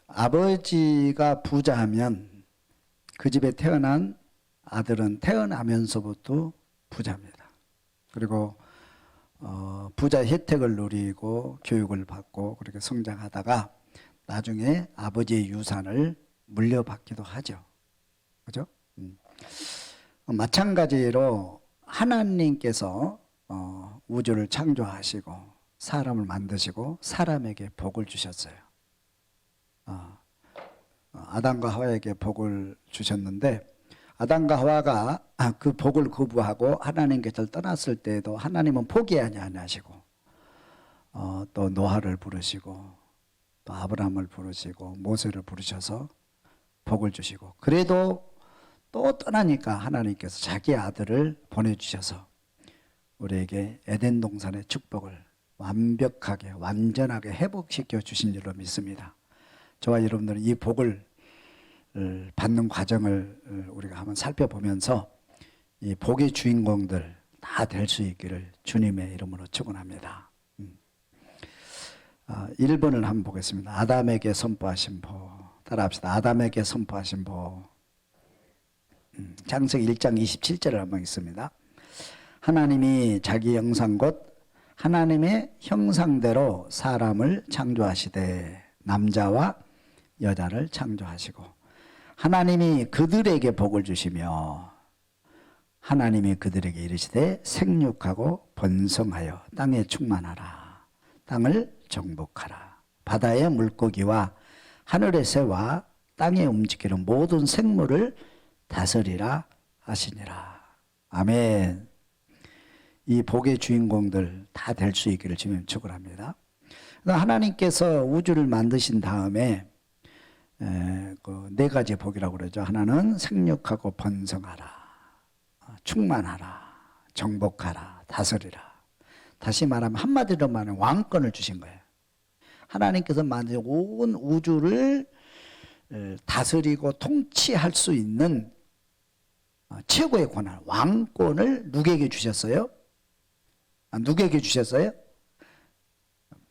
아버지가 부자하면 그 집에 태어난 아들은 태어나면서부터 부자입니다. 그리고 부자 혜택을 누리고 교육을 받고 그렇게 성장하다가 나중에 아버지의 유산을 물려받기도 하죠. 그죠? 마찬가지로 하나님께서 우주를 창조하시고 사람을 만드시고 사람에게 복을 주셨어요. 아담과 하와에게 복을 주셨는데 아담과 하와가 그 복을 거부하고 하나님께서 떠났을 때에도 하나님은 포기하지 아니하시고 또 노아를 부르시고 또 아브라함을 부르시고 모세를 부르셔서 복을 주시고 그래도 또 떠나니까 하나님께서 자기 아들을 보내주셔서 우리에게 에덴 동산의 축복을 완벽하게 완전하게 회복시켜 주신 줄로 믿습니다. 저와 여러분들은 이 복을 받는 과정을 우리가 한번 살펴보면서 이 복의 주인공들 다 될 수 있기를 주님의 이름으로 축원합니다. 1번을 한번 보겠습니다. 아담에게 선포하신 복. 따라합시다. 아담에게 선포하신 복. 창세기 1장 27절을 한번 읽습니다. 하나님이 자기 형상 곧 하나님의 형상대로 사람을 창조하시되 남자와 여자를 창조하시고 하나님이 그들에게 복을 주시며 하나님이 그들에게 이르시되 생육하고 번성하여 땅에 충만하라. 땅을 정복하라. 바다의 물고기와 하늘의 새와 땅에 움직이는 모든 생물을 다스리라 하시니라. 아멘. 이 복의 주인공들 다 될 수 있기를 주님 축원합니다. 하나님께서 우주를 만드신 다음에 그 네 가지 복이라고 그러죠. 하나는 생육하고 번성하라, 충만하라, 정복하라, 다스리라. 다시 말하면 한마디로 말하면 왕권을 주신 거예요. 하나님께서 만든 온 우주를 다스리고 통치할 수 있는 최고의 권한, 왕권을 누구에게 주셨어요? 누구에게 주셨어요?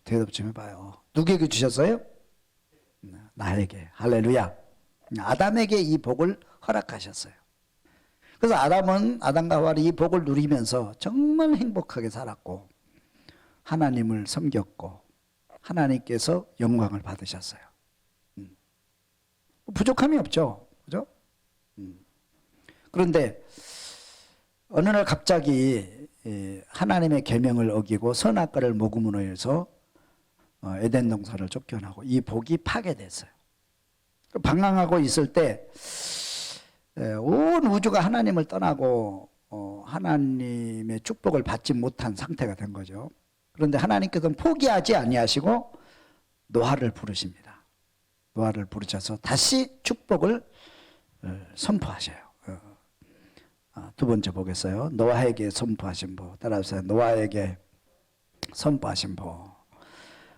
대답 좀 해봐요. 누구에게 주셨어요? 나에게. 할렐루야. 아담에게 이 복을 허락하셨어요. 그래서 아담과 하와는 이 복을 누리면서 정말 행복하게 살았고 하나님을 섬겼고 하나님께서 영광을 받으셨어요. 부족함이 없죠. 그죠? 그런데 어느 날 갑자기 하나님의 계명을 어기고 선악과를 먹음으로 해서 에덴 동산을 쫓겨나고 이 복이 파괴됐어요. 방황하고 있을 때 온 우주가 하나님을 떠나고 하나님의 축복을 받지 못한 상태가 된 거죠. 그런데 하나님께서는 포기하지 아니하시고 노아를 부르십니다. 노아를 부르셔서 다시 축복을 선포하셔요. 두 번째 보겠어요. 노아에게 선포하신 복. 따라하세요. 노아에게 선포하신 복.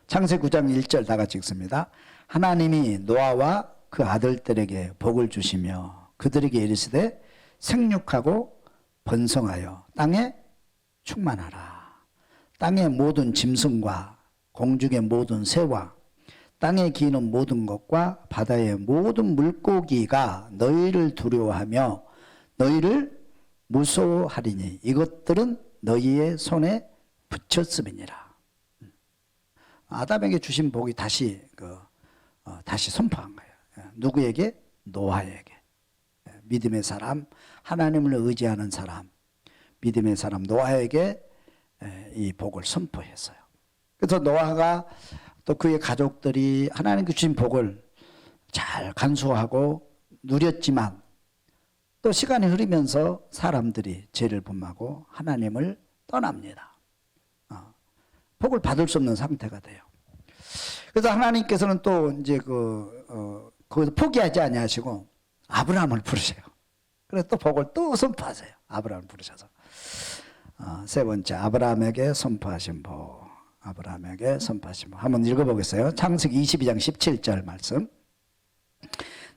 창세기 9장 1절 다 같이 읽습니다. 하나님이 노아와 그 아들들에게 복을 주시며 그들에게 이르시되 생육하고 번성하여 땅에 충만하라. 땅의 모든 짐승과 공중의 모든 새와 땅에 기는 모든 것과 바다의 모든 물고기가 너희를 두려워하며 너희를 무서워하리니 이것들은 너희의 손에 붙였음이니라. 아담에게 주신 복이 다시 선포한 거예요. 누구에게? 노아에게. 믿음의 사람, 하나님을 의지하는 사람, 믿음의 사람 노아에게 이 복을 선포했어요. 그래서 노아가 또 그의 가족들이 하나님께 주신 복을 잘 간수하고 누렸지만 또 시간이 흐르면서 사람들이 죄를 범하고 하나님을 떠납니다. 복을 받을 수 없는 상태가 돼요. 그래서 하나님께서는 또 이제 거기서 포기하지 아니하시고 아브라함을 부르세요. 그래서 또 복을 또 선포하세요. 아브라함을 부르셔서. 세 번째, 아브라함에게 선포하신 복. 아브라함에게 선포하신 복. 한번 읽어보겠어요. 창세기 22장 17절 말씀.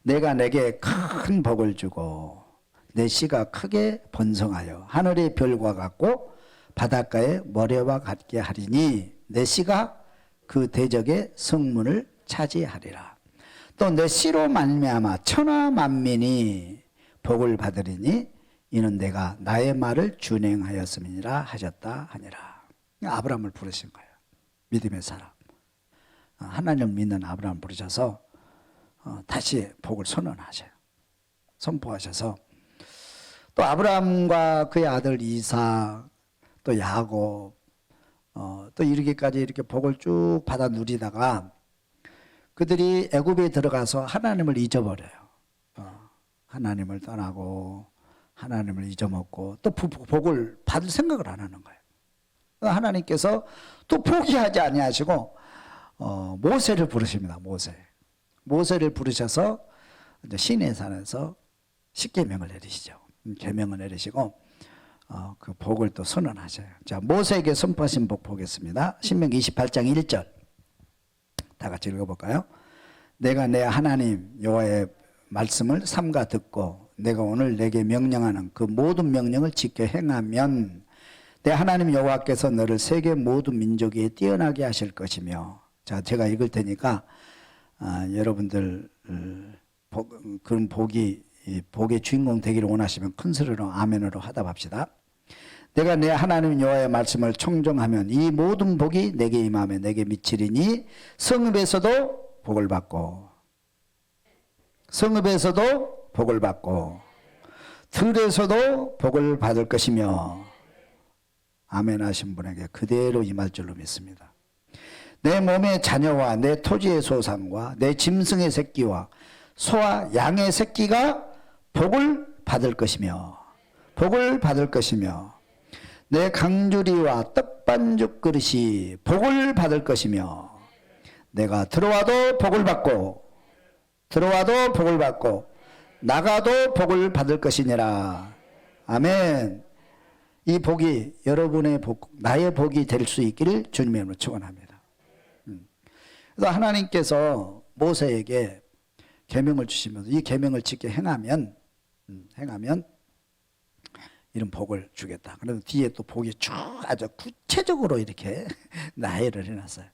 내가 내게 큰 복을 주고 내 씨가 크게 번성하여 하늘의 별과 같고 바닷가의 모래와 같게 하리니 내 씨가 그 대적의 성문을 차지하리라. 또 내 씨로 말미암아 천하 만민이 복을 받으리니 이는 내가 나의 말을 준행하였음이니라 하셨다 하니라. 아브라함을 부르신 거예요. 믿음의 사람. 하나님을 믿는 아브라함을 부르셔서 다시 복을 선언하셔요. 선포하셔서 또 아브라함과 그의 아들 이삭 또 야곱 또 이르기까지 이렇게 복을 쭉 받아 누리다가 그들이 애굽에 들어가서 하나님을 잊어버려요. 하나님을 떠나고 하나님을 잊어먹고 또 복을 받을 생각을 안 하는 거예요. 하나님께서 또 포기하지 아니하시고 모세를 부르십니다. 모세를 부르셔서 이제 시내산에서 십계명을 내리시죠. 계명을 내리시고 그 복을 또 선언하셔요. 자, 모세에게 선포하신 복 보겠습니다. 신명기 28장 1절 다 같이 읽어볼까요? 내가 내 하나님 여호와의 말씀을 삼가 듣고 내가 오늘 내게 명령하는 그 모든 명령을 지켜 행하면 내 하나님 여호와께서 너를 세계 모든 민족 위에 뛰어나게 하실 것이며. 자, 제가 읽을 테니까 여러분들 그런 복의 주인공 되기를 원하시면 큰 소리로 아멘으로 화답합시다. 내가 내 하나님 여호와의 말씀을 청종하면 이 모든 복이 내게 임하며 내게 미치리니 성읍에서도 복을 받고 들에서도 복을 받을 것이며. 아멘 하신 분에게 그대로 임할 줄로 믿습니다. 내 몸의 자녀와 내 토지의 소산과 내 짐승의 새끼와 소와 양의 새끼가 복을 받을 것이며 내 강주리와 떡반죽 그릇이 복을 받을 것이며 내가 들어와도 복을 받고 나가도 복을 받을 것이니라. 아멘. 이 복이 여러분의 복, 나의 복이 될 수 있기를 주님의 이름으로 축원합니다. 그래서 하나님께서 모세에게 계명을 주시면서 이 계명을 지켜 행하면 이런 복을 주겠다. 그래서 뒤에 또 복이 쭉 아주 구체적으로 이렇게 나열을 해놨어요.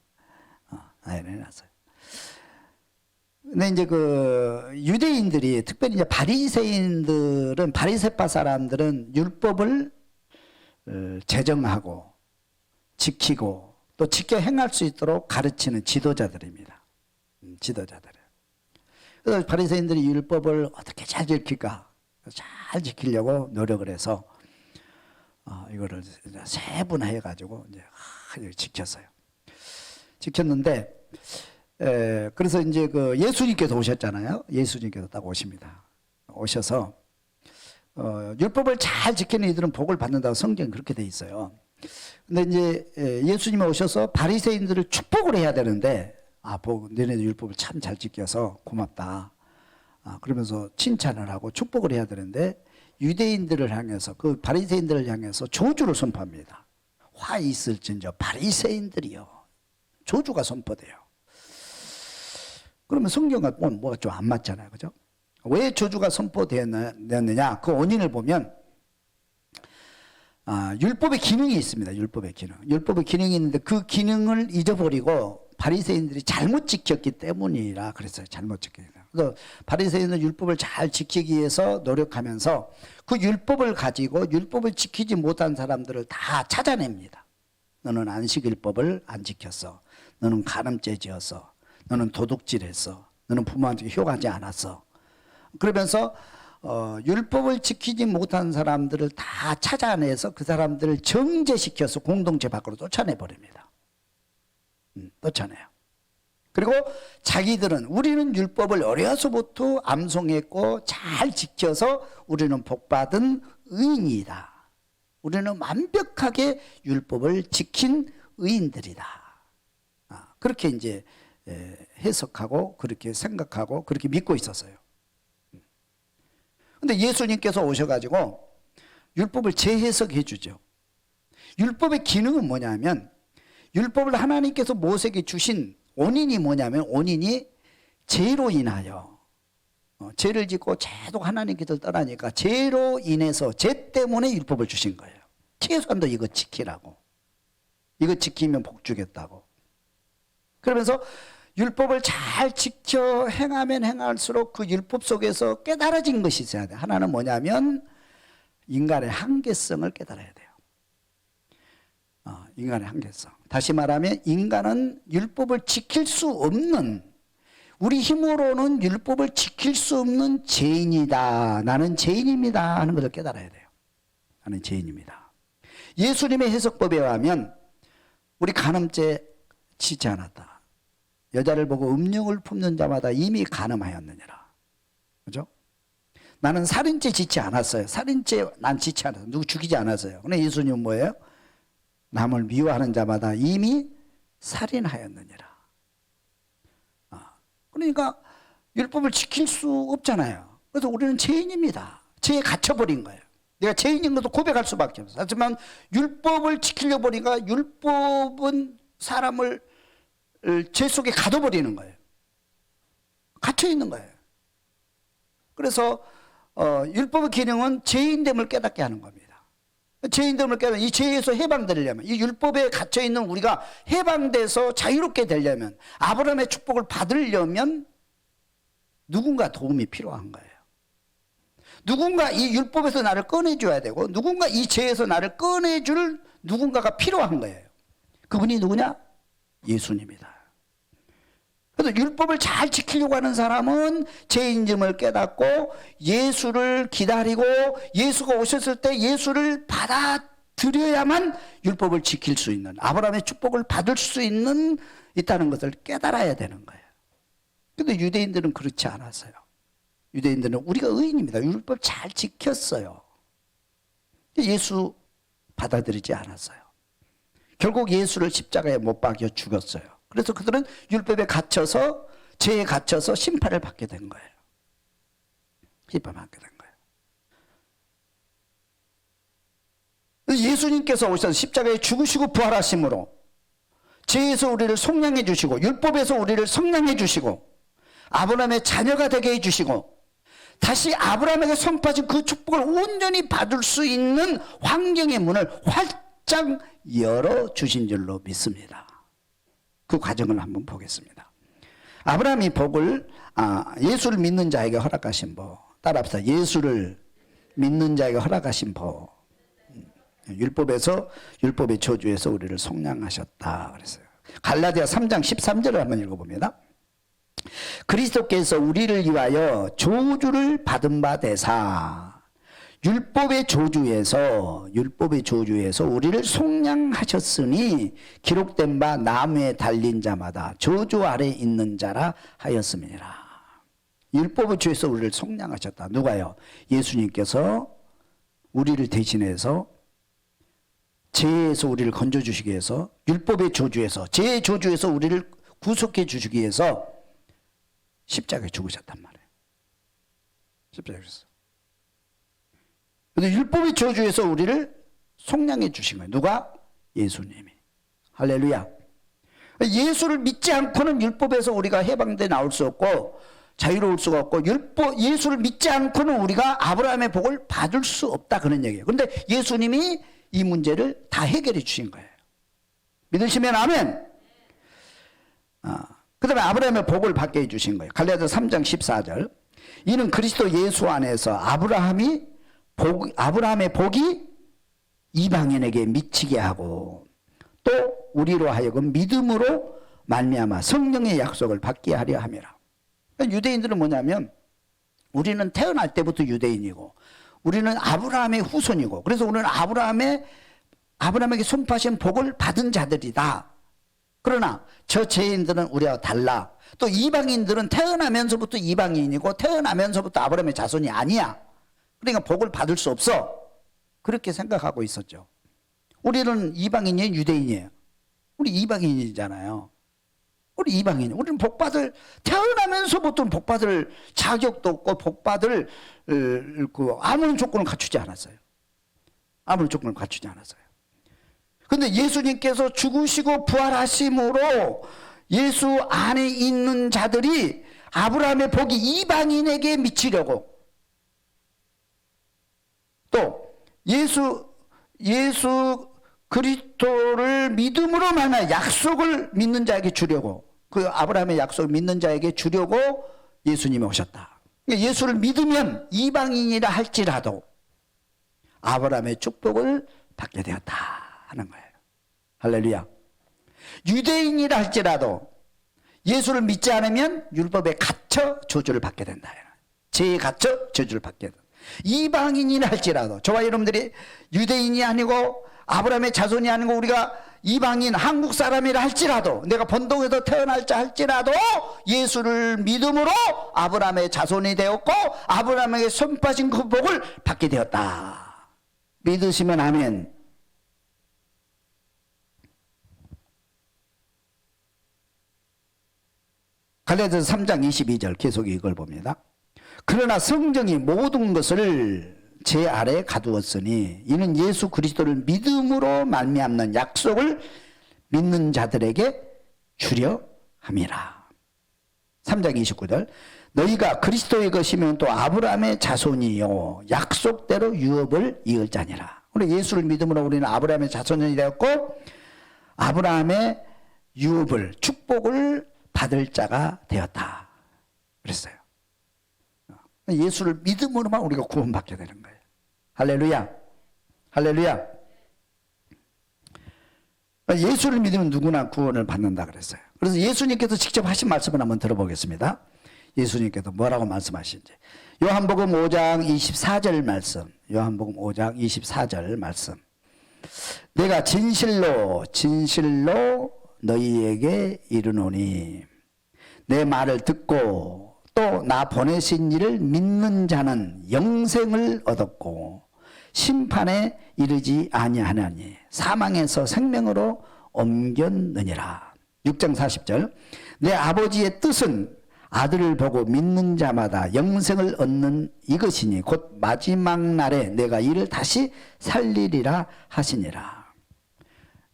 근데 이제 그 유대인들이 특별히 이제 바리새파 사람들은 율법을 제정하고 지키고 또 지켜 행할 수 있도록 가르치는 지도자들입니다. 그래서 바리새인들이 율법을 어떻게 잘 지킬까? 잘 지키려고 노력을 해서 이거를 세분화해 가지고 이제 지켰어요. 지켰는데 그래서 이제 그 예수님께서 오셨잖아요. 예수님께서 딱 오십니다. 오셔서 율법을 잘 지키는 이들은 복을 받는다고 성경에 그렇게 돼 있어요. 근데 이제 예수님이 오셔서 바리새인들을 축복을 해야 되는데 너네들 율법을 참 잘 지켜서 고맙다. 그러면서 칭찬을 하고 축복을 해야 되는데 유대인들을 향해서 그 바리새인들을 향해서 저주를 선포합니다. 화 있을진저 바리새인들이요. 저주가 선포돼요. 그러면 성경과 뭐가 좀 안 맞잖아요. 그죠? 왜 저주가 선포되었느냐? 그 원인을 보면 율법의 기능이 있습니다. 율법의 기능이 있는데 그 기능을 잊어버리고 바리새인들이 잘못 지켰기 때문이라 그랬어요. 잘못 지켰기 때문에. 그래서 바리새인은 율법을 잘 지키기 위해서 노력하면서 그 율법을 가지고 율법을 지키지 못한 사람들을 다 찾아냅니다. 너는 안식일법을 안 지켰어. 너는 간음죄 지었어. 너는 도둑질했어. 너는 부모한테 효하지 않았어. 그러면서 율법을 지키지 못한 사람들을 다 찾아내서 그 사람들을 정죄시켜서 공동체 밖으로 쫓아내버립니다. 쫓아내요. 그리고 자기들은 우리는 율법을 어려서부터 암송했고 잘 지켜서 우리는 복받은 의인이다. 우리는 완벽하게 율법을 지킨 의인들이다. 그렇게 이제 해석하고 그렇게 생각하고 그렇게 믿고 있었어요. 근데 예수님께서 오셔가지고 율법을 재해석해 주죠. 율법의 기능은 뭐냐면 율법을 하나님께서 모세에게 주신 원인이 뭐냐면 원인이 죄로 인하여 죄를 짓고 죄도 하나님께서 떠나니까 죄로 인해서 죄 때문에 율법을 주신 거예요. 최소한도 이거 지키라고. 이거 지키면 복 주겠다고. 그러면서 율법을 잘 지켜 행하면 행할수록 그 율법 속에서 깨달아진 것이 있어야 돼. 하나는 뭐냐면 인간의 한계성을 깨달아야 돼요. 인간의 한계성. 다시 말하면 인간은 율법을 지킬 수 없는, 우리 힘으로는 율법을 지킬 수 없는 죄인이다. 나는 죄인입니다 하는 것을 깨달아야 돼요. 나는 죄인입니다. 예수님의 해석법에 의하면 우리 간음죄 짓지 않았다. 여자를 보고 음욕을 품는 자마다 이미 간음하였느니라. 그죠? 나는 살인죄 짓지 않았어요. 살인죄 난 짓지 않았어요. 누구 죽이지 않았어요. 근데 예수님은 뭐예요? 남을 미워하는 자마다 이미 살인하였느니라. 그러니까 율법을 지킬 수 없잖아요. 그래서 우리는 죄인입니다. 죄에 갇혀버린 거예요. 내가 죄인인 것도 고백할 수밖에 없어요. 하지만 율법을 지키려 보니까 율법은 사람을 죄 속에 가둬버리는 거예요. 갇혀있는 거예요. 그래서 율법의 기능은 죄인됨을 깨닫게 하는 겁니다. 죄인됨을 깨닫는, 이 죄에서 해방되려면, 이 율법에 갇혀있는 우리가 해방돼서 자유롭게 되려면, 아브라함의 축복을 받으려면 누군가 도움이 필요한 거예요. 누군가 이 율법에서 나를 꺼내줘야 되고, 누군가 이 죄에서 나를 꺼내줄 누군가가 필요한 거예요. 그분이 누구냐? 예수님이다. 그래서 율법을 잘 지키려고 하는 사람은 죄인됨을 깨닫고 예수를 기다리고, 예수가 오셨을 때 예수를 받아들여야만 율법을 지킬 수 있는, 아브라함의 축복을 받을 수 있다는 것을 깨달아야 되는 거예요. 근데 유대인들은 그렇지 않았어요. 유대인들은 우리가 의인입니다. 율법 잘 지켰어요. 예수 받아들이지 않았어요. 결국 예수를 십자가에 못 박여 죽였어요. 그래서 그들은 율법에 갇혀서, 죄에 갇혀서 심판을 받게 된 거예요. 심판을 받게 된 거예요. 예수님께서 오셔서 십자가에 죽으시고 부활하심으로 죄에서 우리를 속량해 주시고, 율법에서 우리를 속량해 주시고, 아브라함의 자녀가 되게 해 주시고, 다시 아브라함에게 선포하신 그 축복을 온전히 받을 수 있는 환경의 문을 활짝 열어주신 줄로 믿습니다. 그 과정을 한번 보겠습니다. 아브라함이 복을, 예수를 믿는 자에게 허락하신 법. 따라합시다. 예수를 믿는 자에게 허락하신 법. 율법에서, 율법의 저주에서 우리를 속량하셨다 그랬어요. 갈라디아 3장 13절을 한번 읽어봅니다. 그리스도께서 우리를 위하여 저주를 받은 바 되사 율법의 저주에서 우리를 속량하셨으니 기록된 바 나무에 달린 자마다 저주 아래 있는 자라 하였음이니라. 율법의 죄에서 우리를 속량하셨다. 누가요? 예수님께서 우리를 대신해서 죄에서 우리를 건져주시기 위해서, 율법의 저주에서, 죄의 저주에서 우리를 구속해 주시기 위해서 십자가에 죽으셨단 말이에요. 십자가에 죽으셨어요. 그런데 율법의 저주에서 우리를 속량해 주신 거예요. 누가? 예수님이. 할렐루야. 예수를 믿지 않고는 율법에서 우리가 해방돼 나올 수 없고 자유로울 수가 없고, 예수를 믿지 않고는 우리가 아브라함의 복을 받을 수 없다, 그런 얘기예요. 그런데 예수님이 이 문제를 다 해결해 주신 거예요. 믿으시면 아멘. 그 다음에 아브라함의 복을 받게 해주신 거예요. 갈라디아 3장 14절. 이는 그리스도 예수 안에서 아브라함의 복이 이방인에게 미치게 하고, 또 우리로 하여금 믿음으로 말미암아 성령의 약속을 받게 하려 함이라. 유대인들은 뭐냐면, 우리는 태어날 때부터 유대인이고, 우리는 아브라함의 후손이고, 그래서 우리는 아브라함에게 선포하신 복을 받은 자들이다. 그러나 저 죄인들은 우리와 달라. 또 이방인들은 태어나면서부터 이방인이고 태어나면서부터 아브라함의 자손이 아니야. 그러니까 복을 받을 수 없어. 그렇게 생각하고 있었죠. 우리는 이방인이에요, 유대인이에요? 우리 이방인이잖아요. 우리 이방인. 우리는 태어나면서부터 복받을 자격도 없고 복받을 아무런 조건을 갖추지 않았어요. 아무런 조건을 갖추지 않았어요. 근데 예수님께서 죽으시고 부활하심으로 예수 안에 있는 자들이 아브라함의 복이 이방인에게 미치려고, 또 예수 그리스도를 믿음으로 말미암아 약속을 믿는 자에게 주려고, 그 아브라함의 약속을 믿는 자에게 주려고 예수님이 오셨다. 그러니까 예수를 믿으면 이방인이라 할지라도 아브라함의 축복을 받게 되었다 하는 거예요. 할렐루야. 유대인이라 할지라도 예수를 믿지 않으면 율법에 갇혀 저주를 받게 된다. 죄에 갇혀 저주를 받게 된다. 이방인이라 할지라도, 저와 여러분들이 유대인이 아니고 아브라함의 자손이 아니고 우리가 이방인 한국 사람이라 할지라도, 내가 본동에서 태어날자 할지라도 예수를 믿음으로 아브라함의 자손이 되었고 아브라함에게 선포하신 그 복을 받게 되었다. 믿으시면 아멘. 갈라디아서 3장 22절 계속 이걸 봅니다. 그러나 성령이 모든 것을 제 아래에 가두었으니 이는 예수 그리스도를 믿음으로 말미암는 약속을 믿는 자들에게 주려 함이라. 3장 29절 너희가 그리스도의 것이면 또 아브라함의 자손이요 약속대로 유업을 이을 자니라. 우리 예수를 믿음으로 우리는 아브라함의 자손이 되었고 아브라함의 유업을, 축복을 받을 자가 되었다 그랬어요. 예수를 믿음으로만 우리가 구원받게 되는 거예요. 할렐루야. 할렐루야. 예수를 믿으면 누구나 구원을 받는다 그랬어요. 그래서 예수님께서 직접 하신 말씀을 한번 들어보겠습니다. 예수님께서 뭐라고 말씀하신지. 요한복음 5장 24절 말씀. 요한복음 5장 24절 말씀. 내가 진실로 진실로 너희에게 이르노니 내 말을 듣고 또 나 보내신 이를 믿는 자는 영생을 얻었고 심판에 이르지 아니하나니 사망에서 생명으로 옮겼느니라. 6장 40절 내 아버지의 뜻은 아들을 보고 믿는 자마다 영생을 얻는 이것이니 곧 마지막 날에 내가 이를 다시 살리리라 하시니라.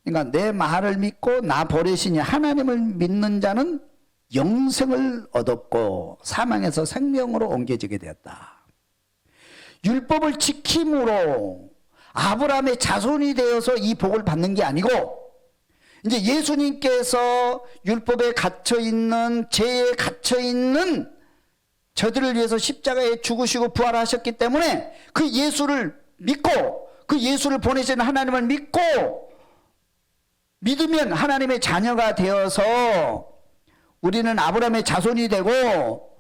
그러니까 내 말을 믿고 나 보내시니 하나님을 믿는 자는 영생을 얻었고 사망에서 생명으로 옮겨지게 되었다. 율법을 지킴으로 아브라함의 자손이 되어서 이 복을 받는 게 아니고 이제 예수님께서 율법에 갇혀있는, 죄에 갇혀있는 저들을 위해서 십자가에 죽으시고 부활하셨기 때문에 그 예수를 믿고 그 예수를 보내신 하나님을 믿고 믿으면 하나님의 자녀가 되어서 우리는 아브라함의 자손이 되고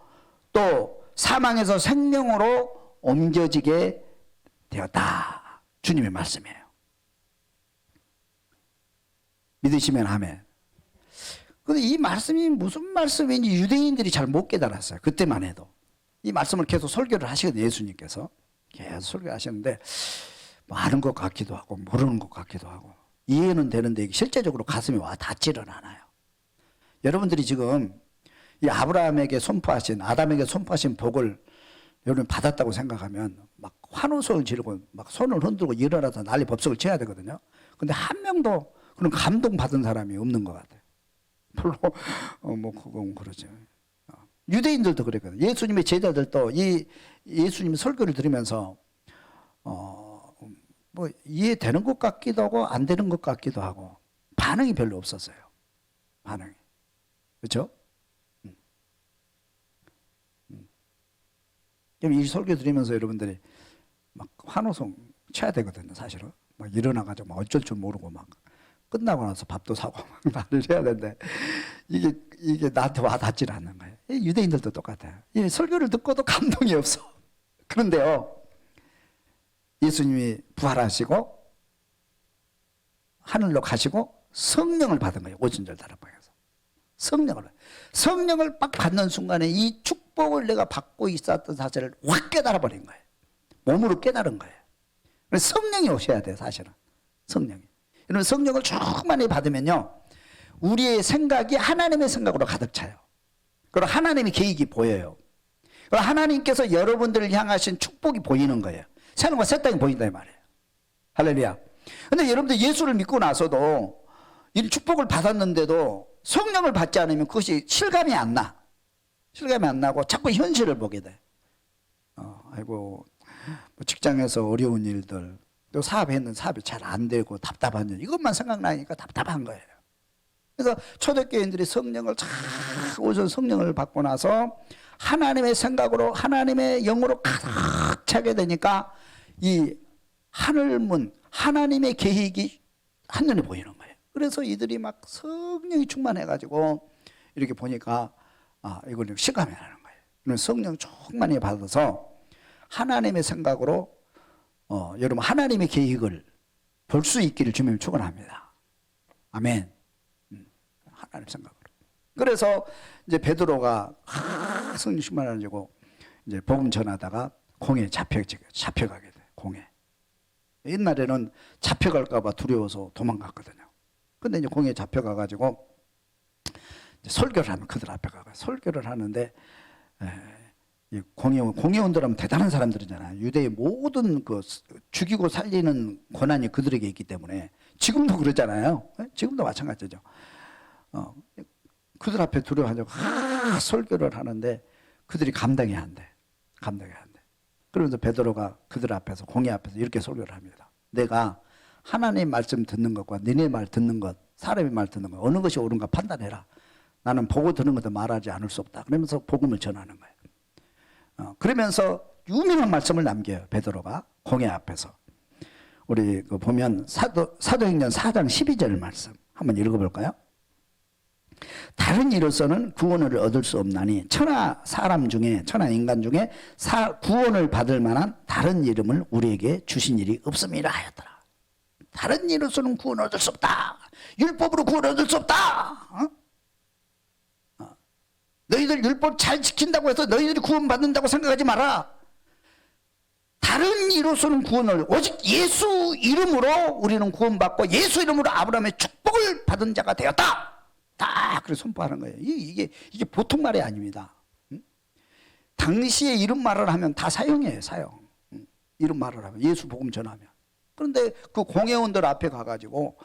또 사망에서 생명으로 옮겨지게 되었다. 주님의 말씀이에요. 믿으시면 아멘. 근데 이 말씀이 무슨 말씀인지 유대인들이 잘 못 깨달았어요. 그때만 해도. 이 말씀을 계속 설교를 하시거든요. 예수님께서. 계속 설교하셨는데 뭐 아는 것 같기도 하고 모르는 것 같기도 하고 이해는 되는데 실제적으로 가슴에 와 닿지는 않아요. 여러분들이 지금 이 아브라함에게 선포하신, 아담에게 선포하신 복을 여러분 받았다고 생각하면 막 환호성을 지르고 막 손을 흔들고 일어나서 난리 법석을 쳐야 되거든요. 근데 한 명도 그런 감동받은 사람이 없는 것 같아요. 별로 뭐 그건 그러죠. 유대인들도 그랬거든요. 예수님의 제자들도 이 예수님 설교를 들으면서 뭐 이해되는 것 같기도 하고 안 되는 것 같기도 하고 반응이 별로 없었어요. 반응이. 그렇죠? 이 설교 들으면서 여러분들이 막 환호성 쳐야 되거든요. 사실은 막 일어나가지고 막 어쩔 줄 모르고 막 끝나고 나서 밥도 사고 막 말을 해야 되는데 이게 나한테 와 닿질 않는 거예요. 유대인들도 똑같아요. 이 설교를 듣고도 감동이 없어. 그런데요, 예수님이 부활하시고 하늘로 가시고 성령을 받은 거예요. 오순절 다락방에서 성령을 막 받는 순간에 이 축복을 내가 받고 있었던 사실을 확 깨달아버린 거예요. 몸으로 깨달은 거예요. 그래서 성령이 오셔야 돼요. 사실은 성령이. 여러분 성령을 충만히 받으면요 우리의 생각이 하나님의 생각으로 가득 차요. 그리고 하나님의 계획이 보여요. 그리고 하나님께서 여러분들을 향하신 축복이 보이는 거예요. 새하늘과 새 땅이 보인다 이 말이에요. 할렐루야. 근데 여러분들 예수를 믿고 나서도 이 축복을 받았는데도 성령을 받지 않으면 그것이 실감이 안 나. 실감이 안 나고 자꾸 현실을 보게 돼. 아이고 뭐 직장에서 어려운 일들 또 사업했는 사업이 잘 안 되고 답답한 일 이것만 생각나니까 답답한 거예요. 그래서 초대교인들이 성령을 우선 성령을 받고 나서 하나님의 생각으로 하나님의 영으로 가득 차게 되니까 이 하늘문 하나님의 계획이 한눈에 보이는 거예요. 그래서 이들이 막 성령이 충만해가지고 이렇게 보니까 이걸 실감이 나는 거예요. 성령 충만히 받아서 하나님의 생각으로 여러분 하나님의 계획을 볼 수 있기를 주님이 축원합니다. 아멘. 하나님 생각으로. 그래서 이제 베드로가 성령 충만해가지고 이제 복음 전하다가 공에 잡혀가게 돼. 공에. 옛날에는 잡혀갈까봐 두려워서 도망갔거든요. 근데 이제 공에 잡혀가가지고 설교를 하면 그들 앞에 가서 설교를 하는데 공회원들 하면 대단한 사람들이잖아요. 유대의 모든 그 죽이고 살리는 권한이 그들에게 있기 때문에 지금도 그러잖아요. 지금도 마찬가지죠. 그들 앞에 두려워하냐고 설교를 하는데 그들이 감당이 안 돼. 그러면서 베드로가 그들 앞에서 공회 앞에서 이렇게 설교를 합니다. 내가 하나님 말씀 듣는 것과 너네 말 듣는 것, 사람의 말 듣는 것 어느 것이 옳은가 판단해라. 나는 보고 듣는 것도 말하지 않을 수 없다. 그러면서 복음을 전하는 거예요. 그러면서 유명한 말씀을 남겨요. 베드로가 공회 앞에서. 우리 보면 사도행전 4장 12절 말씀 한번 읽어볼까요? 다른 이로서는 구원을 얻을 수 없나니 천하 인간 중에 구원을 받을 만한 다른 이름을 우리에게 주신 일이 없음이라 하였더라. 다른 이로서는 구원을 얻을 수 없다. 율법으로 구원을 얻을 수 없다. 너희들 율법 잘 지킨다고 해서 너희들이 구원받는다고 생각하지 마라. 다른 이로서는 구원을 오직 예수 이름으로 우리는 구원받고 예수 이름으로 아브라함의 축복을 받은 자가 되었다. 딱 그렇게 선포하는 거예요. 이게 보통 말이 아닙니다. 당시에 이런 말을 하면 다 사형이에요. 사형. 이런 말을 하면 예수 복음 전하면. 그런데 그 공회원들 앞에 가가지고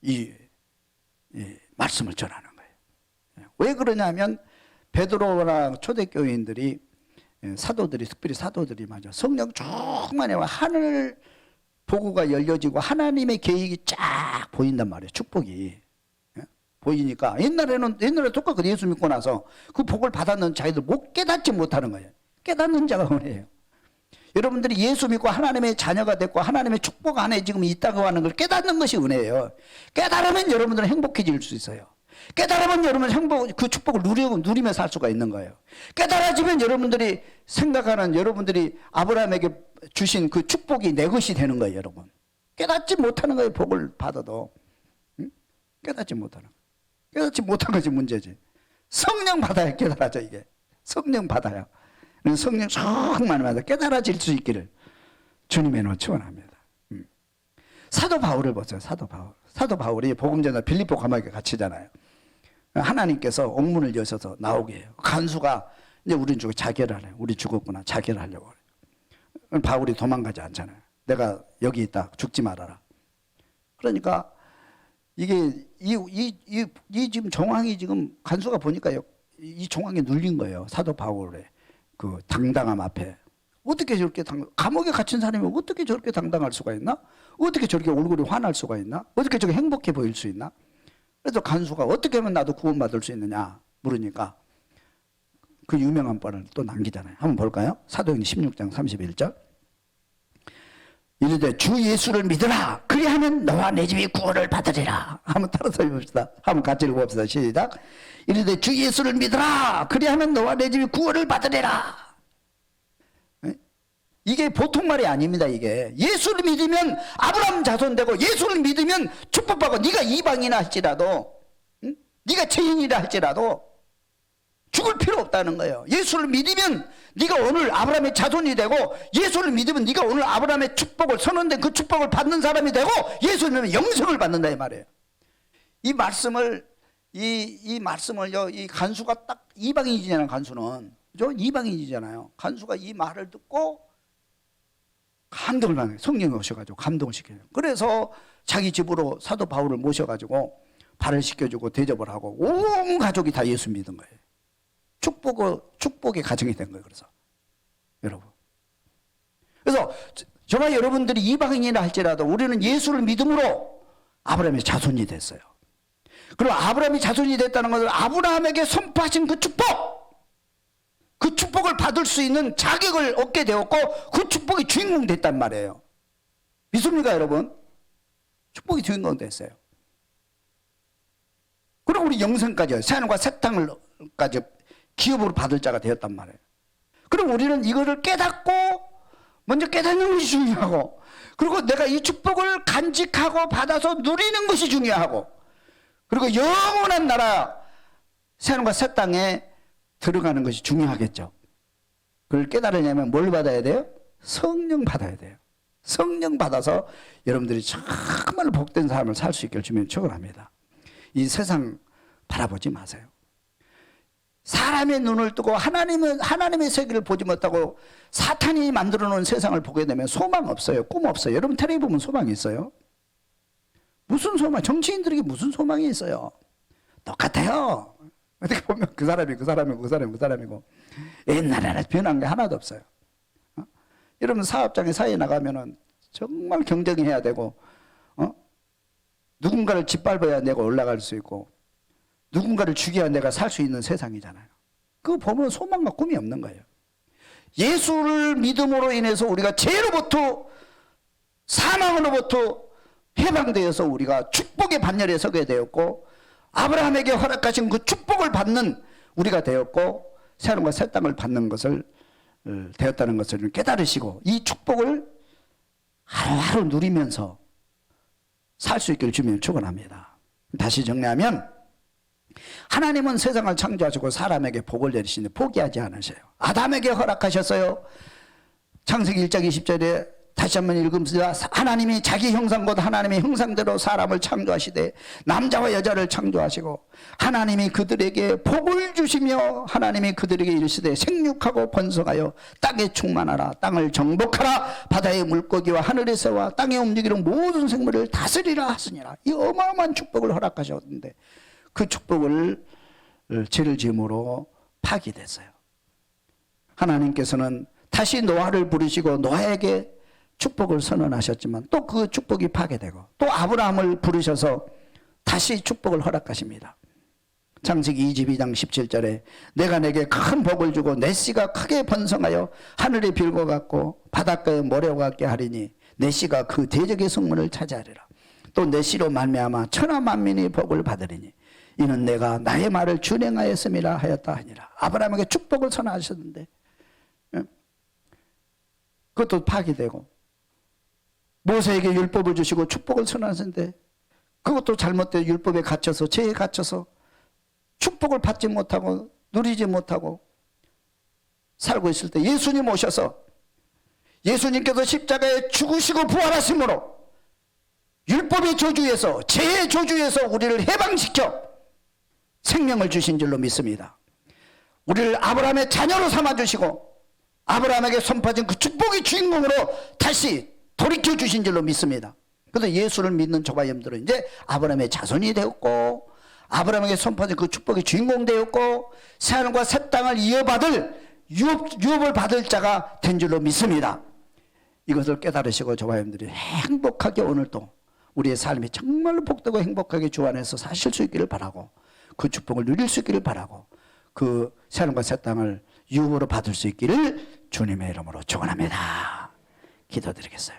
이 말씀을 전하는 거예요. 왜 그러냐면 베드로나 초대교인들이 사도들이 특별히 사도들이 맞아 성령 충만해 하늘 보고가 열려지고 하나님의 계획이 쫙 보인단 말이에요. 축복이 보이니까 옛날에 똑같거든요. 예수 믿고 나서 그 복을 받았는 자기들 못 깨닫지 못하는 거예요. 깨닫는 자가 은혜예요. 여러분들이 예수 믿고 하나님의 자녀가 됐고 하나님의 축복 안에 지금 있다고 하는 걸 깨닫는 것이 은혜예요. 깨달으면 여러분들은 행복해질 수 있어요. 깨달으면 여러분은 그 축복을 누리며 살 수가 있는 거예요. 깨달아지면 여러분들이 생각하는 여러분들이 아브라함에게 주신 그 축복이 내 것이 되는 거예요. 여러분 깨닫지 못하는 거예요. 복을 받아도 깨닫지 못하는 것이 문제지. 성령 받아야 깨달아져. 이게 성령 받아야 성령 충만히 받아 깨달아질 수 있기를 주님의 이름으로 축원합니다. 사도 바울을 보세요. 사도 바울이 복음 전하 빌립보 감옥에 갇히잖아요. 하나님께서 옥문을 여셔서 나오게 해요. 간수가 이제 우린 자결하래. 우리 죽었구나. 자결하려고 그래요. 바울이 도망가지 않잖아요. 내가 여기 있다. 죽지 말아라. 그러니까 이게 이 지금 정황이 지금 간수가 보니까요. 이 정황에 눌린 거예요. 사도 바울의 그 당당함 앞에. 어떻게 저렇게 감옥에 갇힌 사람이 어떻게 저렇게 당당할 수가 있나? 어떻게 저렇게 얼굴이 환할 수가 있나? 어떻게 저렇게 행복해 보일 수 있나? 그래서 간수가 어떻게 하면 나도 구원받을 수 있느냐 물으니까 그 유명한 말을 또 남기잖아요. 한번 볼까요? 사도행전 16장 31절. 이르되 주 예수를 믿으라. 그리하면 너와 내 집이 구원을 받으리라. 한번 따라서 읽읍시다. 한번 같이 읽어봅시다. 시작. 이르되 주 예수를 믿으라. 그리하면 너와 내 집이 구원을 받으리라. 이게 보통 말이 아닙니다. 이게 예수를 믿으면 아브라함 자손 되고 예수를 믿으면 축복받고 네가 이방이나 할지라도 네가 죄인이라 할지라도 죽을 필요 없다는 거예요. 예수를 믿으면 네가 오늘 아브라함의 자손이 되고 예수를 믿으면 네가 오늘 아브라함의 축복을 선언된 그 축복을 받는 사람이 되고 예수를 믿으면 영생을 받는다 이 말이에요. 이 말씀을요 이 간수가 딱 이방인이잖아요. 간수는 그죠? 이방인이잖아요. 간수가 이 말을 듣고 감동을 받는 거예요. 성령이 오셔가지고 감동을 시켜요. 그래서 자기 집으로 사도 바울을 모셔가지고 발을 씻겨주고 대접을 하고 온 가족이 다 예수 믿은 거예요. 축복의 가정이 된 거예요. 그래서 여러분, 그래서 정말 여러분들이 이방인이라 할지라도 우리는 예수를 믿음으로 아브라함의 자손이 됐어요. 그리고 아브라함이 자손이 됐다는 것을 아브라함에게 선포하신 그 축복을 받을 수 있는 자격을 얻게 되었고 그 축복이 주인공 됐단 말이에요. 믿습니까 여러분? 축복이 주인공 됐어요. 그리고 우리 영생까지 새하늘과 새 땅을까지 기업으로 받을 자가 되었단 말이에요. 그럼 우리는 이거를 깨닫고 먼저 깨닫는 것이 중요하고 그리고 내가 이 축복을 간직하고 받아서 누리는 것이 중요하고 그리고 영원한 나라 새하늘과 새 땅에 들어가는 것이 중요하겠죠. 그걸 깨달으려면 뭘 받아야 돼요? 성령 받아야 돼요. 성령 받아서 여러분들이 정말 복된 삶을 살 수 있기를 주님 축원합니다. 이 세상 바라보지 마세요. 사람의 눈을 뜨고 하나님의 세계를 보지 못하고 사탄이 만들어 놓은 세상을 보게 되면 소망 없어요. 꿈 없어요. 여러분 텔레비 보면 소망이 있어요? 무슨 소망? 정치인들에게 무슨 소망이 있어요? 똑같아요. 어떻게 보면 그 사람이고 옛날에는 변한 게 하나도 없어요. 여러분 사업장에 사회에 나가면은 정말 경쟁해야 되고 누군가를 짓밟아야 내가 올라갈 수 있고 누군가를 죽여야 내가 살 수 있는 세상이잖아요. 그거 보면 소망과 꿈이 없는 거예요. 예수를 믿음으로 인해서 우리가 죄로부터 사망으로부터 해방되어서 우리가 축복의 반열에 서게 되었고 아브라함에게 허락하신 그 축복을 받는 우리가 되었고 새하늘과 새 땅을 받는 것을 되었다는 것을 깨달으시고 이 축복을 하루하루 누리면서 살 수 있기를 주님 축원합니다. 다시 정리하면 하나님은 세상을 창조하시고 사람에게 복을 내리시는데 포기하지 않으셔요. 아담에게 허락하셨어요. 창세기 1장 20절에 다시 한번 읽으면서 하나님이 자기 형상 곧 하나님의 형상대로 사람을 창조하시되 남자와 여자를 창조하시고 하나님이 그들에게 복을 주시며 하나님이 그들에게 이르시되 생육하고 번성하여 땅에 충만하라 땅을 정복하라 바다의 물고기와 하늘의 새와 땅에 움직이는 모든 생물을 다스리라 하시니라. 이 어마어마한 축복을 허락하셨는데 그 축복을 죄를 지음으로 파기됐어요. 하나님께서는 다시 노아를 부르시고 노아에게 축복을 선언하셨지만 또 그 축복이 파괴되고 또 아브라함을 부르셔서 다시 축복을 허락하십니다. 창세기 22장 17절에 내가 내게 큰 복을 주고 내 씨가 크게 번성하여 하늘의 별과 같고 바닷가의 모래와 같게 하리니 내 씨가 그 대적의 성문을 차지하리라. 또 내 씨로 말미암아 천하 만민이 복을 받으리니 이는 내가 나의 말을 준행하였음이라 하였다 하니라. 아브라함에게 축복을 선언하셨는데 그것도 파괴되고 모세에게 율법을 주시고 축복을 선언하셨는데 그것도 잘못되어 율법에 갇혀서 죄에 갇혀서 축복을 받지 못하고 누리지 못하고 살고 있을 때 예수님 오셔서 예수님께서 십자가에 죽으시고 부활하심으로 율법의 저주에서 죄의 저주에서 우리를 해방시켜 생명을 주신 줄로 믿습니다. 우리를 아브라함의 자녀로 삼아주시고 아브라함에게 선포하신 그 축복의 주인공으로 다시 돌이켜 주신 줄로 믿습니다. 그래서 예수를 믿는 저와 여러분들은 이제 아브라함의 자손이 되었고 아브라함에게 선포하신 그 축복의 주인공 되었고 새하늘과 새 땅을 이어받을 유업을 받을 자가 된 줄로 믿습니다. 이것을 깨달으시고 저와 여러분들이 행복하게 오늘도 우리의 삶이 정말로 복되고 행복하게 주 안에서 사실 수 있기를 바라고 그 축복을 누릴 수 있기를 바라고 그 새하늘과 새 땅을 유업으로 받을 수 있기를 주님의 이름으로 축원합니다. 기도드리겠어요.